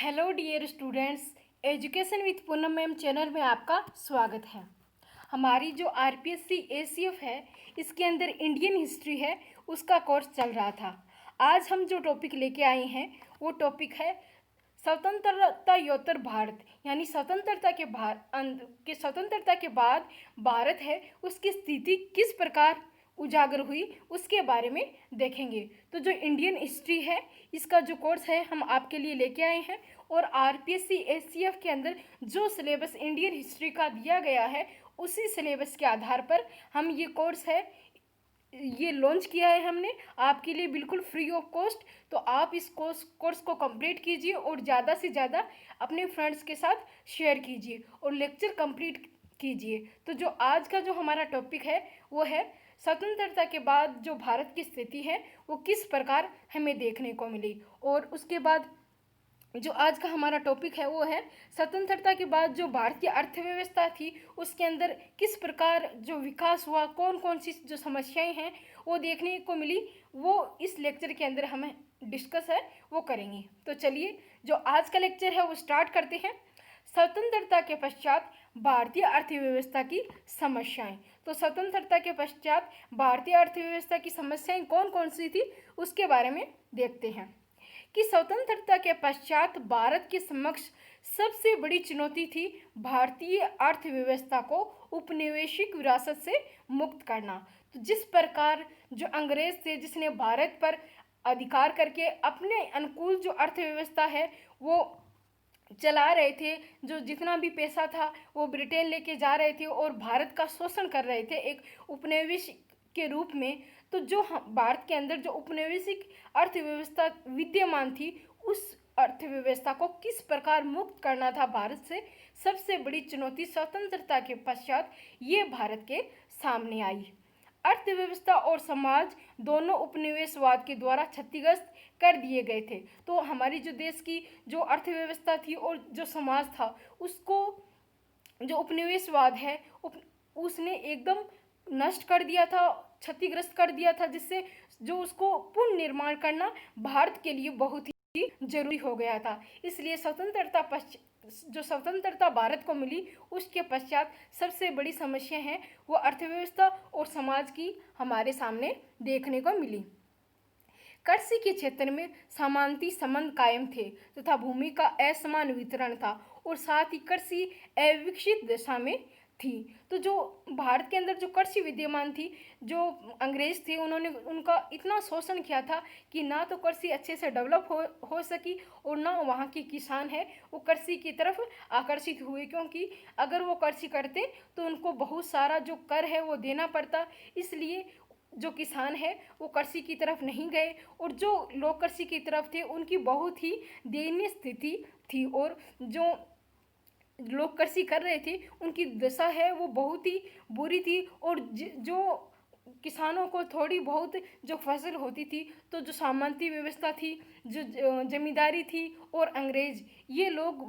Hello dear students, education with Poonam ma'am channel में आपका स्वागत है। हमारी जो आरपीएससी एसीएफ है, इसके अंदर इंडियन हिस्ट्री है, उसका कोर्स चल रहा था। आज हम जो टॉपिक लेके आए हैं वो टॉपिक है स्वतंत्रता भारत, यानी स्वतंत्रता के बाद भारत है उसकी स्थिति किस प्रकार उजागर हुई उसके बारे में देखेंगे। तो जो इंडियन हिस्ट्री है इसका जो कोर्स है हम आपके लिए लेके आए हैं, और आरपीएससी एसीएफ के अंदर जो सिलेबस इंडियन हिस्ट्री का दिया गया है उसी सिलेबस के आधार पर हम ये कोर्स है ये लॉन्च किया है हमने आपके लिए बिल्कुल फ्री ऑफ कॉस्ट। तो आप इस कोर्स को कंप्लीट कीजिए और ज़्यादा से ज़्यादा अपने फ्रेंड्स के साथ शेयर कीजिए और लेक्चर कंप्लीट कीजिए। तो जो आज का जो हमारा टॉपिक है वो है स्वतंत्रता के बाद जो भारत की स्थिति है वो किस प्रकार हमें देखने को मिली, और उसके बाद जो आज का हमारा टॉपिक है वो है स्वतंत्रता के बाद जो भारतीय अर्थव्यवस्था थी उसके अंदर किस प्रकार जो विकास हुआ, कौन कौन सी जो समस्याएं हैं वो देखने को मिली, वो इस लेक्चर के अंदर हमें डिस्कस है वो करेंगे। तो चलिए जो आज का लेक्चर है वो स्टार्ट करते हैं। स्वतंत्रता के पश्चात भारतीय अर्थव्यवस्था की समस्याएं। तो स्वतंत्रता के पश्चात भारतीय अर्थव्यवस्था की समस्याएं कौन कौन सी थी उसके बारे में देखते हैं कि स्वतंत्रता के पश्चात भारत के समक्ष सबसे बड़ी चुनौती थी भारतीय अर्थव्यवस्था को उपनिवेशिक विरासत से मुक्त करना। तो जिस प्रकार जो अंग्रेज थे जिसने भारत पर अधिकार करके अपने अनुकूल जो अर्थव्यवस्था है वो चला रहे थे, जो जितना भी पैसा था वो ब्रिटेन लेके जा रहे थे और भारत का शोषण कर रहे थे एक उपनिवेश के रूप में। तो जो भारत के अंदर जो उपनिवेशिक अर्थव्यवस्था विद्यमान थी उस अर्थव्यवस्था को किस प्रकार मुक्त करना था भारत से, सबसे बड़ी चुनौती स्वतंत्रता के पश्चात ये भारत के सामने आई। अर्थव्यवस्था और समाज दोनों उपनिवेशवाद के द्वारा क्षतिग्रस्त कर दिए गए थे। तो हमारी जो देश की जो अर्थव्यवस्था थी और जो समाज था उसको जो उपनिवेशवाद है उसने एकदम नष्ट कर दिया था, क्षतिग्रस्त कर दिया था, जिससे जो उसको पुनर्निर्माण करना भारत के लिए बहुत ही जरूरी हो गया था। इसलिए जो स्वतंत्रता भारत को मिली उसके पश्चात सबसे बड़ी समस्या है वो अर्थव्यवस्था और समाज की हमारे सामने देखने को मिली। कृषि के क्षेत्र में समानती संबंध कायम थे तथा भूमि का असमान वितरण था और साथ ही कृषि अविकसित दशा में थी। तो जो भारत के अंदर जो कृषि विद्यमान थी, जो अंग्रेज थे उन्होंने उनका इतना शोषण किया था कि ना तो कृषि अच्छे से डेवलप हो सकी और ना वहाँ के किसान है वो कृषि की तरफ आकर्षित हुए, क्योंकि अगर वो कृषि करते तो उनको बहुत सारा जो कर है वो देना पड़ता। इसलिए जो किसान है वो कृषि की तरफ नहीं गए और जो लोग कृषि की तरफ थे उनकी बहुत ही दयनीय स्थिति थी, और जो लोग कृषि कर रहे थे उनकी दशा है वो बहुत ही बुरी थी। और जो किसानों को थोड़ी बहुत जो फसल होती थी तो जो सामंती व्यवस्था थी, जो जमींदारी थी और अंग्रेज ये लोग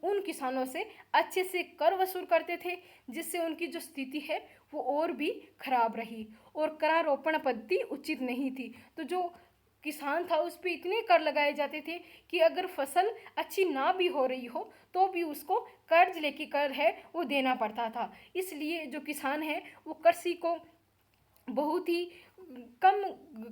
उन किसानों से अच्छे से कर वसूल करते थे, जिससे उनकी जो स्थिति है वो और भी खराब रही और करारोपण पद्धति उचित नहीं थी। तो जो किसान था उस पर इतने कर लगाए जाते थे कि अगर फसल अच्छी ना भी हो रही हो तो भी उसको कर्ज लेके कर है वो देना पड़ता था। इसलिए जो किसान है वो कृषि को बहुत ही कम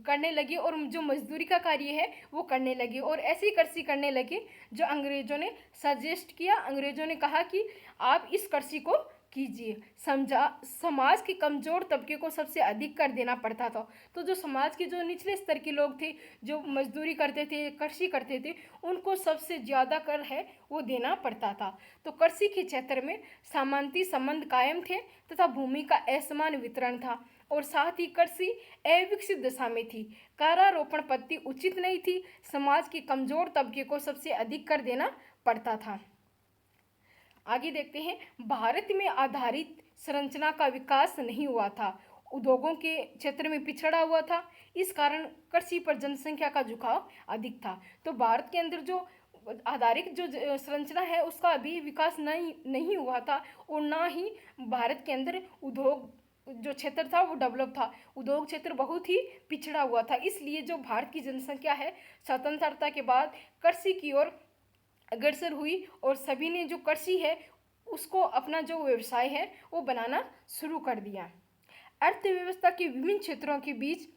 करने लगे और जो मजदूरी का कार्य है वो करने लगे और ऐसी कृषि करने लगे जो अंग्रेजों ने सजेस्ट किया। अंग्रेजों ने कहा कि आप इस कृषि को कीजिए। समाज के कमजोर तबके को सबसे अधिक कर देना पड़ता था। तो जो समाज के जो निचले स्तर के लोग थे जो मजदूरी करते थे, कृषि करते थे, उनको सबसे ज़्यादा कर है वो देना पड़ता था। तो कृषि के क्षेत्र में सामंती संबंध कायम थे तथा भूमि का असमान वितरण था और साथ ही कृषि अविकसित दशा में थी। कारारोपण पद्धति उचित नहीं थी। समाज के कमजोर तबके को सबसे अधिक कर देना पड़ता था। आगे देखते हैं, भारत में आधारित संरचना का विकास नहीं हुआ था, उद्योगों के क्षेत्र में पिछड़ा हुआ था, इस कारण कृषि पर जनसंख्या का झुकाव अधिक था। तो भारत के अंदर जो आधारित जो संरचना है उसका अभी विकास नहीं हुआ था और ना ही भारत के अंदर उद्योग जो क्षेत्र था वो डेवलप था। उद्योग क्षेत्र बहुत ही पिछड़ा हुआ था। इसलिए जो भारत की जनसंख्या है स्वतंत्रता के बाद कृषि की ओर अग्रसर हुई और सभी ने जो कृषि है उसको अपना जो व्यवसाय है वो बनाना शुरू कर दिया। अर्थव्यवस्था के विभिन्न क्षेत्रों के बीच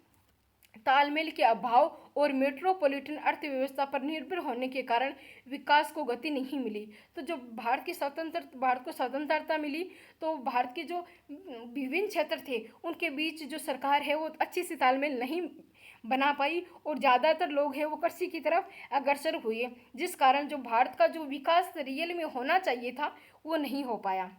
तालमेल के अभाव और मेट्रोपॉलिटन अर्थव्यवस्था पर निर्भर होने के कारण विकास को गति नहीं मिली। तो जब भारत को स्वतंत्रता मिली तो भारत के जो विभिन्न क्षेत्र थे उनके बीच जो सरकार है वो अच्छे से तालमेल नहीं बना पाई और ज़्यादातर लोग हैं वो कृषि की तरफ अग्रसर हुए, जिस कारण जो भारत का जो विकास रियल में होना चाहिए था वो नहीं हो पाया।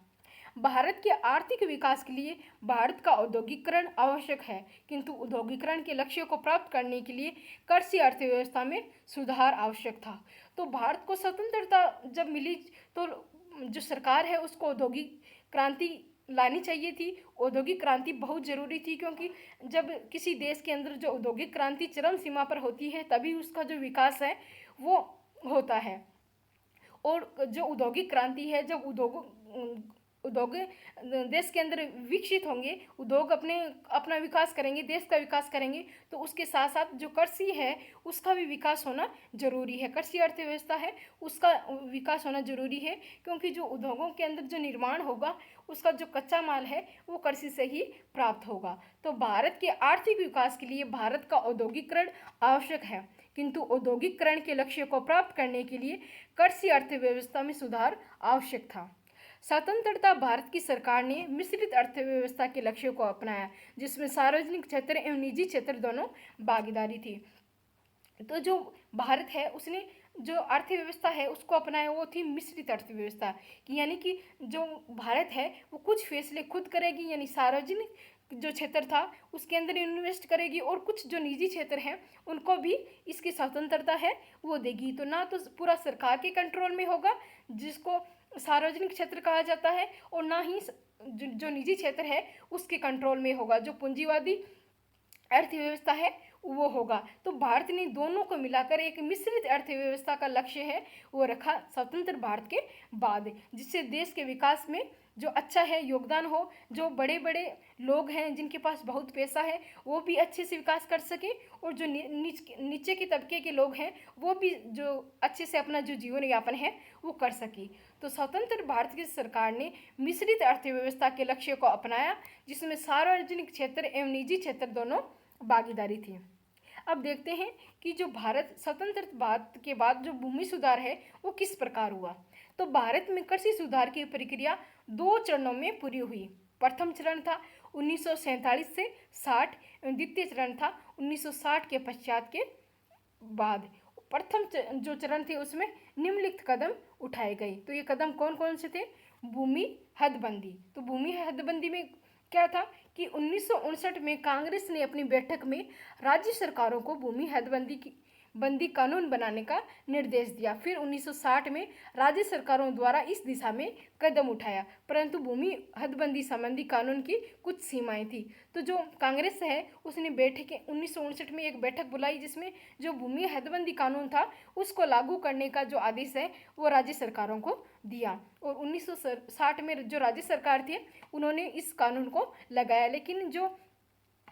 भारत के आर्थिक विकास के लिए भारत का औद्योगिकरण आवश्यक है, किंतु औद्योगिकरण के लक्ष्य को प्राप्त करने के लिए कृषि अर्थव्यवस्था में सुधार आवश्यक था। तो भारत को स्वतंत्रता जब मिली तो जो सरकार है उसको औद्योगिक क्रांति लानी चाहिए थी। औद्योगिक क्रांति बहुत ज़रूरी थी, क्योंकि जब किसी देश के अंदर जो औद्योगिक क्रांति चरम सीमा पर होती है तभी उसका जो विकास है वो होता है। और जो औद्योगिक क्रांति है, जब उद्योग देश के अंदर विकसित होंगे, उद्योग अपना विकास करेंगे, देश का विकास करेंगे, तो उसके साथ साथ जो कृषि है उसका भी विकास होना जरूरी है। कृषि अर्थव्यवस्था है उसका विकास होना जरूरी है, क्योंकि जो उद्योगों के अंदर जो निर्माण होगा उसका जो कच्चा माल है वो कृषि से ही प्राप्त होगा। तो भारत के आर्थिक विकास के लिए भारत का औद्योगिकरण आवश्यक है, किंतु औद्योगिकरण के लक्ष्य को प्राप्त करने के लिए कृषि अर्थव्यवस्था में सुधार आवश्यक था। स्वतंत्रता भारत की सरकार ने मिश्रित अर्थव्यवस्था के लक्ष्य को अपनाया, जिसमें सार्वजनिक क्षेत्र एवं निजी क्षेत्र दोनों भागीदारी थी। तो जो भारत है उसने जो अर्थव्यवस्था है उसको अपनाया वो थी मिश्रित अर्थव्यवस्था की, यानी कि जो भारत है वो कुछ फैसले खुद करेगी, यानी सार्वजनिक जो क्षेत्र था उसके अंदर इन्वेस्ट करेगी और कुछ जो निजी क्षेत्र हैं उनको भी इसकी स्वतंत्रता है वो देगी। तो ना तो पूरा सरकार के कंट्रोल में होगा जिसको सार्वजनिक क्षेत्र कहा जाता है, और ना ही जो निजी क्षेत्र है उसके कंट्रोल में होगा जो पूंजीवादी अर्थव्यवस्था है वो होगा। तो भारत ने दोनों को मिलाकर एक मिश्रित अर्थव्यवस्था का लक्ष्य है वो रखा स्वतंत्र भारत के बाद, जिससे देश के विकास में जो अच्छा है योगदान हो, जो बड़े बड़े लोग हैं जिनके पास बहुत पैसा है वो भी अच्छे से विकास कर सके, और जो नीचे के तबके के लोग हैं वो भी जो अच्छे से अपना जो जीवन यापन है वो कर सके। तो स्वतंत्र भारत की सरकार ने मिश्रित अर्थव्यवस्था के लक्ष्य को अपनाया, जिसमें सार्वजनिक क्षेत्र एवं निजी क्षेत्र दोनों भागीदारी थी। अब देखते हैं कि जो भारत स्वतंत्र भारत के बाद जो भूमि सुधार है वो किस प्रकार हुआ। तो भारत में कृषि सुधार की प्रक्रिया 2 चरणों में पूरी हुई। प्रथम चरण था 1947 से 60 एवं द्वितीय चरण था 1960 के पश्चात के बाद। प्रथम जो चरण थे उसमें निम्नलिखित कदम उठाए गए। तो ये कदम कौन कौन से थे? भूमि हदबंदी। तो भूमि हदबंदी में क्या था कि 1959 में कांग्रेस ने अपनी बैठक में राज्य सरकारों को भूमि हदबंदी कानून बनाने का निर्देश दिया। फिर 1960 में राज्य सरकारों द्वारा इस दिशा में कदम उठाया, परंतु भूमि हदबंदी संबंधी कानून की कुछ सीमाएं थी। तो जो कांग्रेस है उसने 1959 में एक बैठक बुलाई जिसमें जो भूमि हदबंदी कानून था उसको लागू करने का जो आदेश है वो राज्य सरकारों को दिया, और 1960 में जो राज्य सरकार थे उन्होंने इस कानून को लगाया। लेकिन जो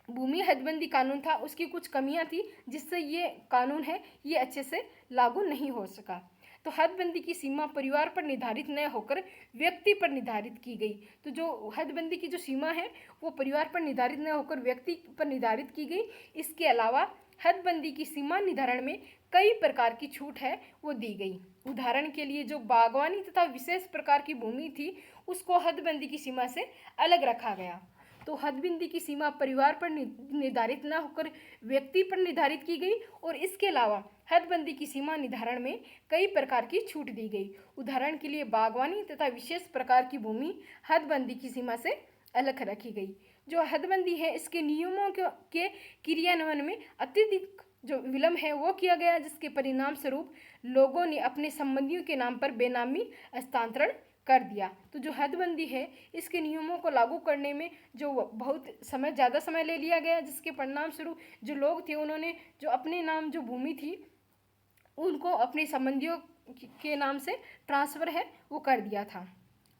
भूमि हदबंदी कानून था उसकी कुछ कमियां थी, जिससे ये कानून है ये अच्छे से लागू नहीं हो सका। तो हदबंदी की सीमा परिवार पर निर्धारित न होकर व्यक्ति पर निर्धारित की गई। तो जो हदबंदी की जो सीमा है वो परिवार पर निर्धारित न होकर व्यक्ति पर निर्धारित की गई। इसके अलावा हदबंदी की सीमा निर्धारण में कई प्रकार की छूट है वो दी गई। उदाहरण के लिए जो बागवानी तथा विशेष प्रकार की भूमि थी उसको हदबंदी की सीमा से अलग रखा गया। तो हदबंदी की सीमा परिवार पर निर्धारित न होकर व्यक्ति पर निर्धारित की गई, और इसके अलावा हदबंदी की सीमा निर्धारण में कई प्रकार की छूट दी गई। उदाहरण के लिए बागवानी तथा विशेष प्रकार की भूमि हदबंदी की सीमा से अलग रखी गई। जो हदबंदी है इसके नियमों के क्रियान्वयन में अत्यधिक जो विलम्ब है वो किया गया, जिसके परिणाम स्वरूप लोगों ने अपने संबंधियों के नाम पर बेनामी हस्तांतरण कर दिया। तो जो हदबंदी है इसके नियमों को लागू करने में जो बहुत ज़्यादा समय ले लिया गया, जिसके परिणाम स्वरूप जो लोग थे उन्होंने जो अपने नाम जो भूमि थी उनको अपने संबंधियों के नाम से ट्रांसफ़र है वो कर दिया था।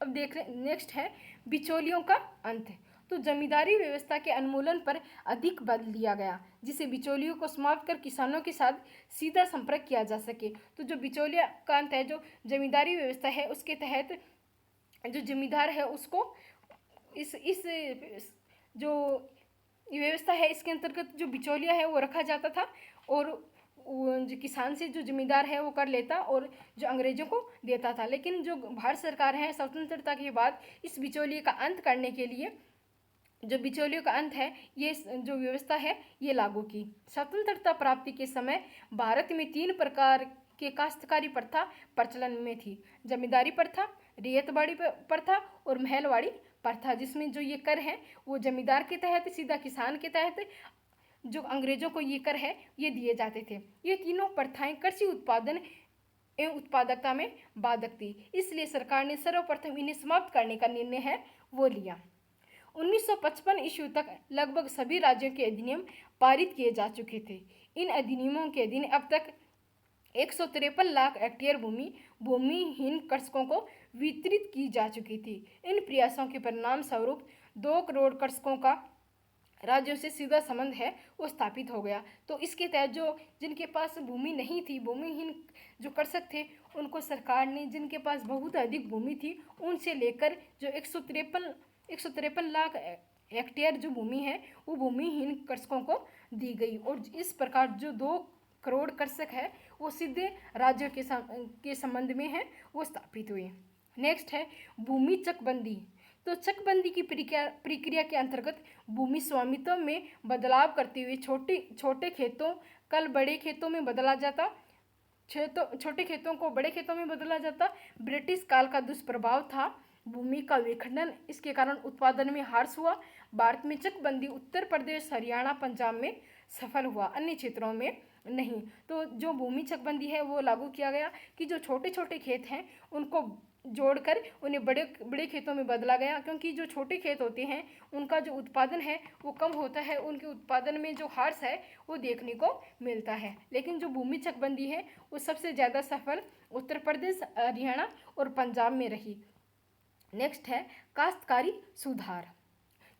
अब देख रहे नेक्स्ट है बिचौलियों का अंत। तो जमींदारी व्यवस्था के उन्मूलन पर अधिक बल दिया गया, जिसे बिचौलियों को समाप्त कर किसानों के साथ सीधा संपर्क किया जा सके। तो जो बिचौलिया का अंत है, जो जमींदारी व्यवस्था है उसके तहत जो जमींदार है उसको इस जो व्यवस्था है इसके अंतर्गत जो बिचौलिया है वो रखा जाता था, और जो किसान से जो जमींदार है वो कर लेता और जो अंग्रेजों को देता था। लेकिन जो भारत सरकार है स्वतंत्रता के बाद इस बिचौलिए का अंत करने के लिए जो बिचौलियों का अंत है ये जो व्यवस्था है ये लागू की। स्वतंत्रता प्राप्ति के समय भारत में 3 प्रकार के काश्तकारी प्रथा प्रचलन में थी: जमींदारी प्रथा, रियतवाड़ी प्रथा और महलवाड़ी प्रथा, जिसमें जो ये कर है वो जमींदार के तहत सीधा किसान के तहत जो अंग्रेजों को ये कर है ये दिए जाते थे। ये तीनों प्रथाएं कृषि उत्पादन एवं उत्पादकता में बाधक थी, इसलिए सरकार ने सर्वप्रथम इन्हें समाप्त करने का निर्णय है वो लिया। 1955 ईस्वी तक लगभग सभी राज्यों के अधिनियम पारित किए जा चुके थे। इन अधिनियमों के अधीन अब तक 153 लाख हेक्टेयर भूमि भूमिहीन कृषकों को वितरित की जा चुकी थी। इन प्रयासों के परिणाम स्वरूप 2 करोड़ कृषकों का राज्यों से सीधा संबंध है वो स्थापित हो गया। तो इसके तहत जो जिनके पास भूमि नहीं थी, भूमिहीन जो कृषक थे, उनको सरकार ने जिनके पास बहुत अधिक भूमि थी उनसे लेकर जो 153 लाख हेक्टेयर जो भूमि है वो भूमिहीन कृषकों को दी गई, और इस प्रकार जो 2 करोड़ कृषक है वो सीधे राज्यों के संबंध में है वो स्थापित हुए। नेक्स्ट है भूमि चकबंदी। तो चकबंदी की प्रक्रिया के अंतर्गत भूमि स्वामित्व में बदलाव करते हुए छोटे खेतों कल बड़े खेतों में बदला जाता, छोटे खेतों को बड़े खेतों में बदला जाता। ब्रिटिश काल का दुष्प्रभाव था भूमि का विखंडन, इसके कारण उत्पादन में ह्रास हुआ। भारत में चकबंदी उत्तर प्रदेश, हरियाणा, पंजाब में सफल हुआ, अन्य क्षेत्रों में नहीं। तो जो भूमि चकबंदी है वो लागू किया गया कि जो छोटे छोटे खेत हैं उनको जोड़कर उन्हें बड़े बड़े खेतों में बदला गया, क्योंकि जो छोटे खेत होते हैं उनका जो उत्पादन है वो कम होता है, उनके उत्पादन में जो ह्रास है वो देखने को मिलता है। लेकिन जो भूमि चकबंदी है वो सबसे ज़्यादा सफल उत्तर प्रदेश, हरियाणा और पंजाब में रही। नेक्स्ट है काश्तकारी सुधार।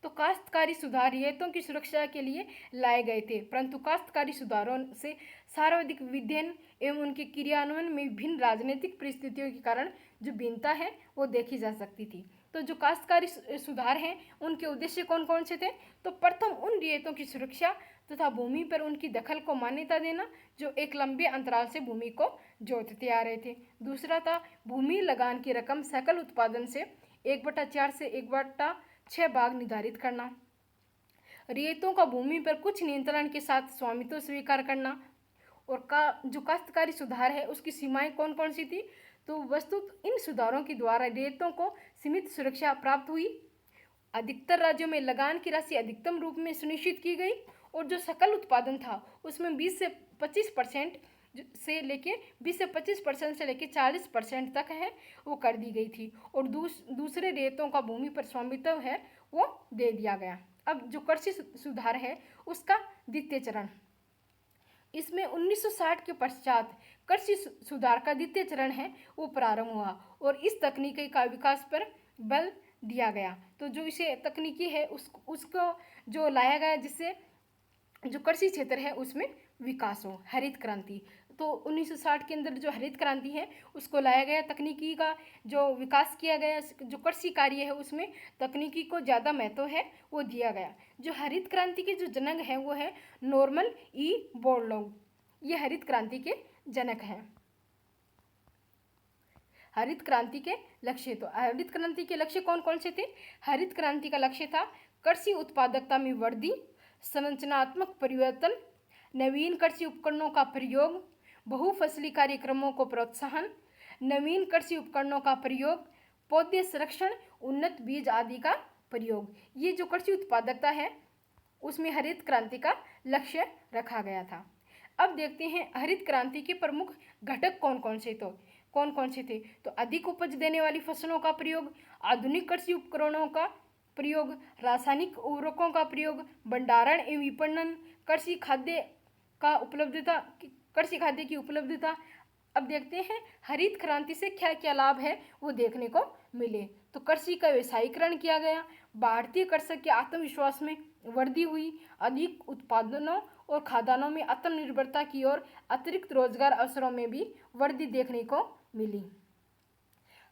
तो काश्तकारी सुधार रियायतों की सुरक्षा के लिए लाए गए थे, परंतु काश्तकारी सुधारों से सार्वधिक विध्ययन एवं उनके क्रियान्वयन में विभिन्न राजनीतिक परिस्थितियों के कारण जो भिन्नता है वो देखी जा सकती थी। तो जो काश्तकारी सुधार हैं उनके उद्देश्य कौन कौन से थे? तो प्रथम उन रियायतों की सुरक्षा तथा भूमि पर उनकी दखल को मान्यता देना जो एक लंबे अंतराल से भूमि को जोतते आ रहे थे। दूसरा था भूमि लगान की रकम सकल उत्पादन से 1/4 से 1/6 भाग निर्धारित करना। रियायतों का भूमि पर कुछ नियंत्रण के साथ स्वामित्व स्वीकार करना। और जो काश्तकारी सुधार है उसकी सीमाएं कौन कौन सी थी? तो वस्तुत इन सुधारों के द्वारा रियायतों को सीमित सुरक्षा प्राप्त हुई। अधिकतर राज्यों में लगान की राशि अधिकतम रूप में सुनिश्चित की गई, और जो सकल उत्पादन था उसमें 20 से 25% से लेके 25% से लेके 40% तक है वो कर दी गई थी, और दूसरे रियायतों का भूमि पर स्वामित्व है वो दे दिया गया। अब जो कृषि सुधार है उसका द्वितीय चरण, इसमें 1960 के पश्चात कृषि सुधार का द्वितीय चरण है वो प्रारंभ हुआ, और इस तकनीकी का विकास पर बल दिया गया। तो जो इसे तकनीकी है उसको जो लाया गया जिससे जो कृषि क्षेत्र है उसमें विकास हो। हरित क्रांति, तो 1960 के अंदर जो हरित क्रांति है उसको लाया गया, तकनीकी का जो विकास किया गया, जो कृषि कार्य है उसमें तकनीकी को ज़्यादा महत्व है वो दिया गया। जो हरित क्रांति के जो जनक हैं वो है नॉर्मन ई बोरलॉग, ये हरित क्रांति के जनक हैं। हरित क्रांति के लक्ष्य, तो हरित क्रांति के लक्ष्य कौन कौन से थे? हरित क्रांति का लक्ष्य था कृषि उत्पादकता में वृद्धि, संरचनात्मक परिवर्तन, नवीन कृषि उपकरणों का प्रयोग, बहुफसली कार्यक्रमों को प्रोत्साहन, नवीन कृषि उपकरणों का प्रयोग, पौधे संरक्षण, उन्नत बीज आदि का प्रयोग। ये जो कृषि उत्पादकता है उसमें हरित क्रांति का लक्ष्य रखा गया था। अब देखते हैं हरित क्रांति के प्रमुख घटक कौन कौन से थे। तो अधिक उपज देने वाली फसलों का प्रयोग, आधुनिक कृषि उपकरणों का प्रयोग, रासायनिक उर्वरकों का प्रयोग, भंडारण एवं विपणन, कृषि खाद्य की उपलब्धता। अब देखते हैं हरित क्रांति से क्या क्या लाभ है वो देखने को मिले। तो कृषि का व्यवसायीकरण किया गया, भारतीय कृषक के आत्मविश्वास में वृद्धि हुई, अधिक उत्पादनों और खाद्यान्नों में आत्मनिर्भरता की ओर, अतिरिक्त रोजगार अवसरों में भी वृद्धि देखने को मिली।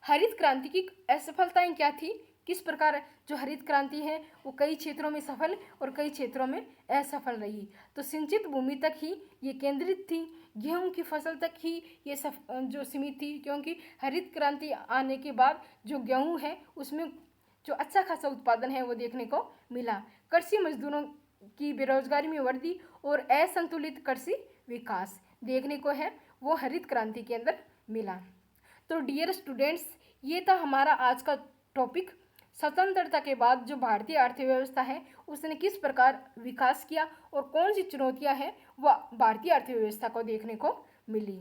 हरित क्रांति की असफलताएं क्या थी? किस प्रकार जो हरित क्रांति है वो कई क्षेत्रों में सफल और कई क्षेत्रों में असफल रही। तो सिंचित भूमि तक ही ये केंद्रित थी, गेहूं की फसल तक ही ये जो सीमित थी, क्योंकि हरित क्रांति आने के बाद जो गेहूं है उसमें जो अच्छा खासा उत्पादन है वो देखने को मिला। कृषि मजदूरों की बेरोजगारी में वृद्धि और असंतुलित कृषि विकास देखने को है वो हरित क्रांति के अंदर मिला। तो डियर स्टूडेंट्स, ये था हमारा आज का टॉपिक। स्वतंत्रता के बाद जो भारतीय अर्थव्यवस्था है उसने किस प्रकार विकास किया और कौन सी चुनौतियां हैं वह भारतीय अर्थव्यवस्था को देखने को मिली।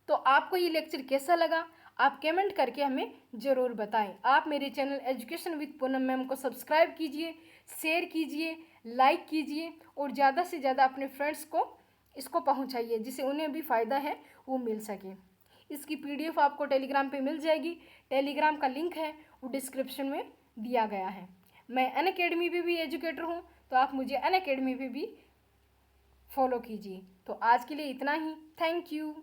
तो आपको ये लेक्चर कैसा लगा आप कमेंट करके हमें ज़रूर बताएं। आप मेरे channel education with Poonam ma'am को सब्सक्राइब कीजिए, शेयर कीजिए, लाइक कीजिए और ज़्यादा से ज़्यादा अपने फ्रेंड्स को इसको पहुंचाइए जिससे उन्हें भी फ़ायदा है वो मिल सके। इसकी PDF आपको टेलीग्राम पे मिल जाएगी। टेलीग्राम का लिंक है वो डिस्क्रिप्शन में दिया गया है। मैं अनअकैडमी पे भी एजुकेटर हूँ, तो आप मुझे अनअकैडमी पे भी फॉलो कीजिए। तो आज के लिए इतना ही। Thank you.